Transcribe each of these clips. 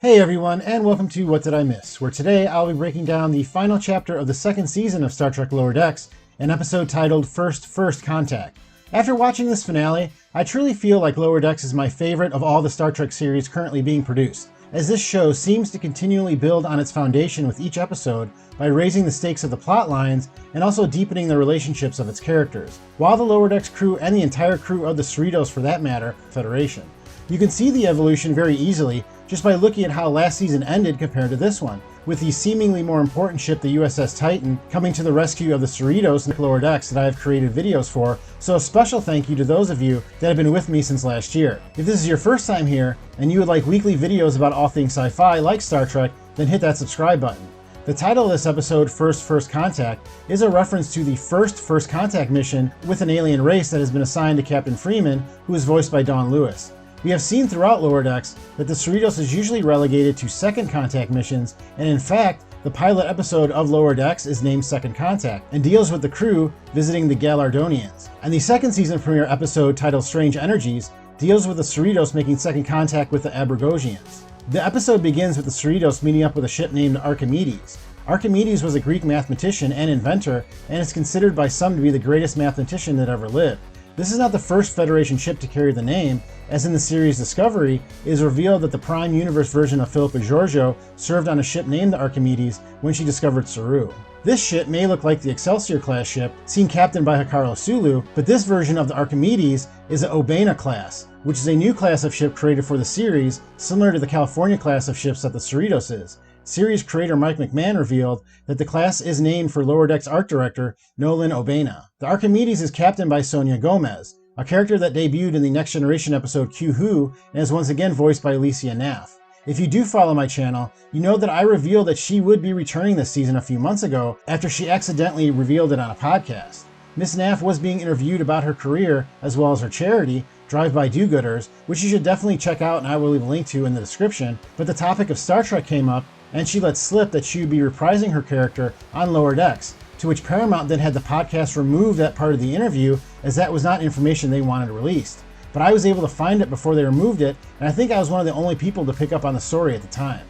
Hey everyone, and welcome to What Did I Miss?, where today I'll be breaking down the final chapter of the second season of Star Trek Lower Decks, an episode titled First Contact. After watching this finale, I truly feel like Lower Decks is my favorite of all the Star Trek series currently being produced, as this show seems to continually build on its foundation with each episode by raising the stakes of the plot lines and also deepening the relationships of its characters, while the Lower Decks crew and the entire crew of the Cerritos, for that matter, Federation. You can see the evolution very easily just by looking at how last season ended compared to this one, with the seemingly more important ship, the USS Titan, coming to the rescue of the Cerritos and Lower Decks that I have created videos for, so a special thank you to those of you that have been with me since last year. If this is your first time here, and you would like weekly videos about all things sci-fi like Star Trek, then hit that subscribe button. The title of this episode, First Contact, is a reference to the first Contact mission with an alien race that has been assigned to Captain Freeman, who is voiced by Dawn Lewis. We have seen throughout Lower Decks that the Cerritos is usually relegated to second contact missions, and in fact, the pilot episode of Lower Decks is named Second Contact and deals with the crew visiting the Gallardonians. And the second season premiere episode, titled Strange Energies, deals with the Cerritos making second contact with the Abragosians. The episode begins with the Cerritos meeting up with a ship named Archimedes. Archimedes was a Greek mathematician and inventor, and is considered by some to be the greatest mathematician that ever lived. This is not the first Federation ship to carry the name, as in the series Discovery, it is revealed that the Prime Universe version of Philippa Georgiou served on a ship named the Archimedes when she discovered Saru. This ship may look like the Excelsior-class ship, seen captained by Hikaru Sulu, but this version of the Archimedes is the Obena class, which is a new class of ship created for the series, similar to the California class of ships that the Cerritos is. Series creator Mike McMahon revealed that the class is named for Lower Decks art director Nolan Obena. The Archimedes is captained by Sonia Gomez, a character that debuted in the Next Generation episode Q-Who and is once again voiced by Alicia Naff. If you do follow my channel, you know that I revealed that she would be returning this season a few months ago after she accidentally revealed it on a podcast. Miss Naff was being interviewed about her career as well as her charity, Drive-By Do-Gooders, which you should definitely check out and I will leave a link to in the description, but the topic of Star Trek came up and she let slip that she would be reprising her character on Lower Decks, to which Paramount then had the podcast remove that part of the interview as that was not information they wanted released. But I was able to find it before they removed it, and I think I was one of the only people to pick up on the story at the time.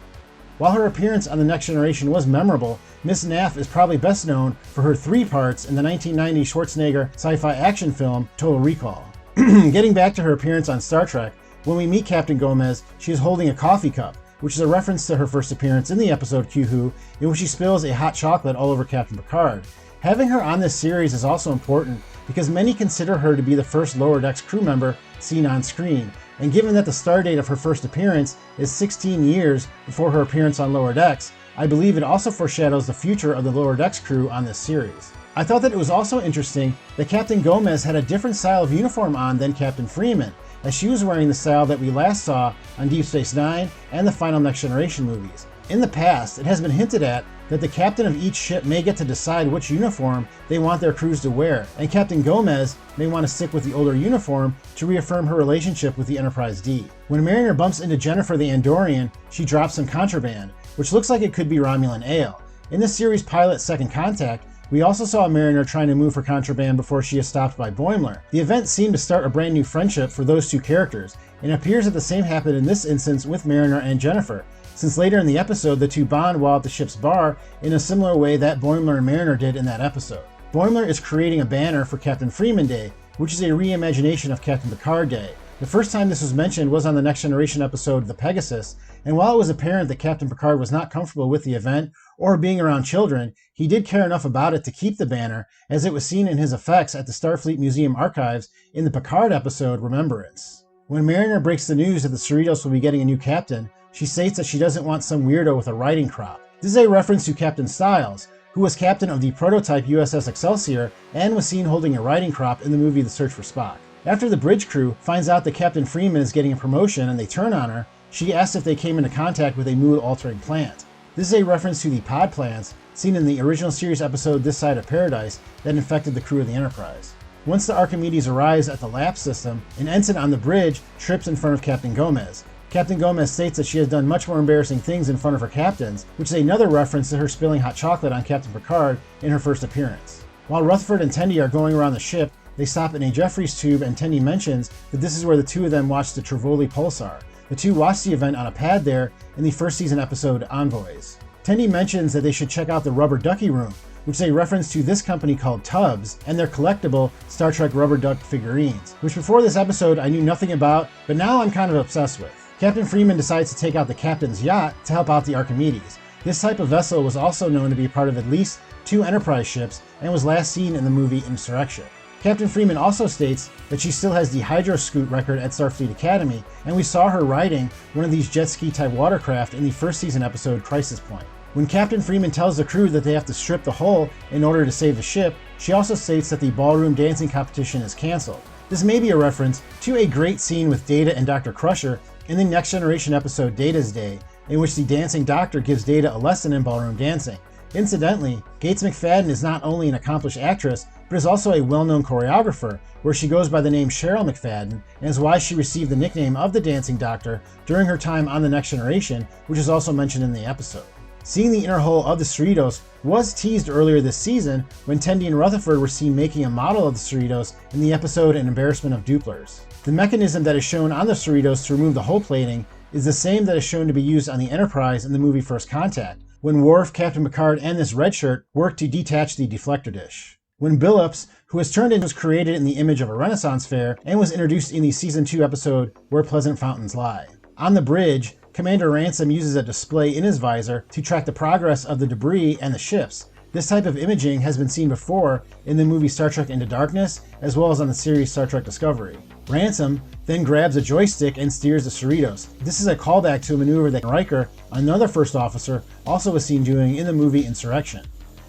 While her appearance on The Next Generation was memorable, Miss Naff is probably best known for her 3 parts in the 1990 Schwarzenegger sci-fi action film Total Recall. Getting back to her appearance on Star Trek, when we meet Captain Gomez, she is holding a coffee cup, which is a reference to her first appearance in the episode Q-Who, in which she spills a hot chocolate all over Captain Picard. Having her on this series is also important because many consider her to be the first Lower Decks crew member seen on screen, and given that the stardate of her first appearance is 16 years before her appearance on Lower Decks, I believe it also foreshadows the future of the Lower Decks crew on this series. I thought that it was also interesting that Captain Gomez had a different style of uniform on than Captain Freeman, as she was wearing the style that we last saw on Deep Space Nine and the final Next Generation movies. In the past, it has been hinted at that the captain of each ship may get to decide which uniform they want their crews to wear, and Captain Gomez may want to stick with the older uniform to reaffirm her relationship with the Enterprise D. When Mariner bumps into Jennifer the Andorian, she drops some contraband, which looks like it could be Romulan ale. In the series pilot Second Contact, we also saw Mariner trying to move her contraband before she is stopped by Boimler. The event seemed to start a brand new friendship for those two characters, and it appears that the same happened in this instance with Mariner and Jennifer, since later in the episode the two bond while at the ship's bar in a similar way that Boimler and Mariner did in that episode. Boimler is creating a banner for Captain Freeman Day, which is a reimagination of Captain Picard Day. The first time this was mentioned was on the Next Generation episode The Pegasus, and while it was apparent that Captain Picard was not comfortable with the event or being around children, he did care enough about it to keep the banner, as it was seen in his effects at the Starfleet Museum archives in the Picard episode Remembrance. When Mariner breaks the news that the Cerritos will be getting a new captain, she states that she doesn't want some weirdo with a riding crop. This is a reference to Captain Styles, who was captain of the prototype USS Excelsior and was seen holding a riding crop in the movie The Search for Spock. After the bridge crew finds out that Captain Freeman is getting a promotion and they turn on her, she asks if they came into contact with a mood-altering plant. This is a reference to the pod plants seen in the original series episode This Side of Paradise that infected the crew of the Enterprise. Once the Archimedes arrives at the LAP system, an ensign on the bridge trips in front of Captain Gomez. Captain Gomez states that she has done much more embarrassing things in front of her captains, which is another reference to her spilling hot chocolate on Captain Picard in her first appearance. While Rutherford and Tendi are going around the ship, they stop in a Jeffries tube and Tendi mentions that this is where the two of them watched the Trivoli pulsar. The two watch the event on a pad there in the first season episode Envoys. Tendi mentions that they should check out the Rubber Ducky Room, which is a reference to this company called Tubbs and their collectible Star Trek Rubber Duck figurines, which before this episode I knew nothing about, but now I'm kind of obsessed with. Captain Freeman decides to take out the captain's yacht to help out the Archimedes. This type of vessel was also known to be part of at least 2 Enterprise ships and was last seen in the movie Insurrection. Captain Freeman also states that she still has the Hydro-Scoot record at Starfleet Academy, and we saw her riding one of these jet ski type watercraft in the first season episode Crisis Point. When Captain Freeman tells the crew that they have to strip the hull in order to save the ship, she also states that the ballroom dancing competition is canceled. This may be a reference to a great scene with Data and Dr. Crusher in the Next Generation episode Data's Day, in which the dancing doctor gives Data a lesson in ballroom dancing. Incidentally, Gates McFadden is not only an accomplished actress, but is also a well-known choreographer, where she goes by the name Cheryl McFadden, and is why she received the nickname of the Dancing Doctor during her time on The Next Generation, which is also mentioned in the episode. Seeing the inner hull of the Cerritos was teased earlier this season when Tendi and Rutherford were seen making a model of the Cerritos in the episode An Embarrassment of Dupplers. The mechanism that is shown on the Cerritos to remove the hull plating is the same that is shown to be used on the Enterprise in the movie First Contact, when Worf, Captain Picard, and this red shirt work to detach the deflector dish. When Billups, who was turned in, was created in the image of a Renaissance fair and was introduced in the Season 2 episode Where Pleasant Fountains Lie. On the bridge, Commander Ransom uses a display in his visor to track the progress of the debris and the ships. This type of imaging has been seen before in the movie Star Trek Into Darkness, as well as on the series Star Trek Discovery. Ransom then grabs a joystick and steers the Cerritos. This is a callback to a maneuver that Riker, another first officer, also was seen doing in the movie Insurrection.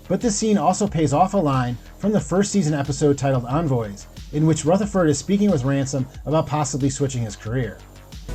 But this scene also pays off a line from the first season episode titled Envoys, in which Rutherford is speaking with Ransom about possibly switching his career.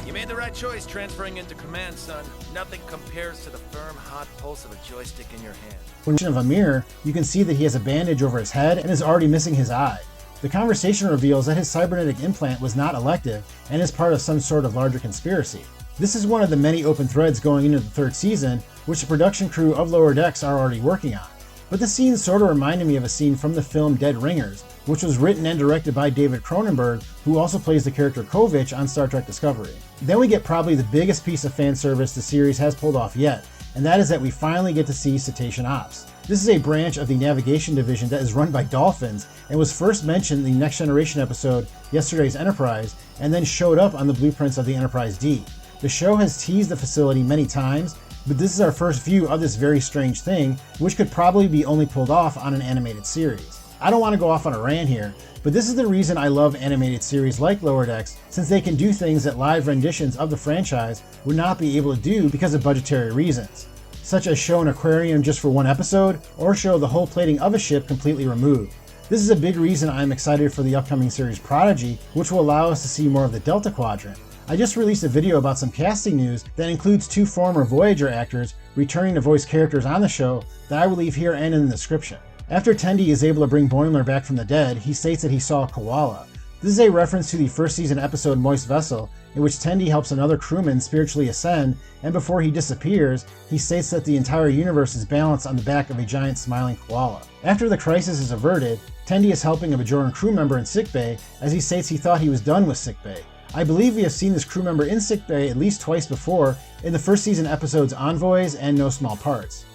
You made the right choice transferring into command, son. Nothing compares to the firm, hot pulse of a joystick in your hand. When of a mirror, you can see that he has a bandage over his head and is already missing his eye. The conversation reveals that his cybernetic implant was not elective and is part of some sort of larger conspiracy. This is one of the many open threads going into the 3rd season, which the production crew of Lower Decks are already working on. But the scene sort of reminded me of a scene from the film Dead Ringers, which was written and directed by David Cronenberg, who also plays the character Kovich on Star Trek Discovery. Then we get probably the biggest piece of fan service the series has pulled off yet, and that is that we finally get to see Cetacean Ops. This is a branch of the navigation division that is run by dolphins and was first mentioned in the Next Generation episode Yesterday's Enterprise, and then showed up on the blueprints of the Enterprise D. The show has teased the facility many times, but this is our first view of this very strange thing, which could probably be only pulled off on an animated series. I don't want to go off on a rant here, but this is the reason I love animated series like Lower Decks, since they can do things that live renditions of the franchise would not be able to do because of budgetary reasons, such as show an aquarium just for one episode, or show the whole plating of a ship completely removed. This is a big reason I'm excited for the upcoming series Prodigy, which will allow us to see more of the Delta Quadrant. I just released a video about some casting news that includes 2 former Voyager actors returning to voice characters on the show that I will leave here and in the description. After Tendi is able to bring Boimler back from the dead, he states that he saw a koala. This is a reference to the first season episode Moist Vessel, in which Tendi helps another crewman spiritually ascend, and before he disappears, he states that the entire universe is balanced on the back of a giant smiling koala. After the crisis is averted, Tendi is helping a Bajoran crew member in sickbay, as he states he thought he was done with sickbay. I believe we have seen this crew member in sickbay at least twice before in the first season episodes Envoys and No Small Parts.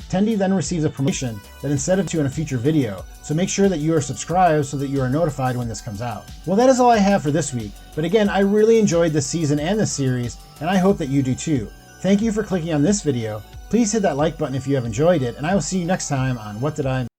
Tendi then receives a promotion that instead of to in a future video, so make sure that you are subscribed so that you are notified when this comes out. Well, that is all I have for this week, but again, I really enjoyed this season and this series, and I hope that you do too. Thank you for clicking on this video. Please hit that like button if you have enjoyed it, and I will see you next time on What Did I Miss?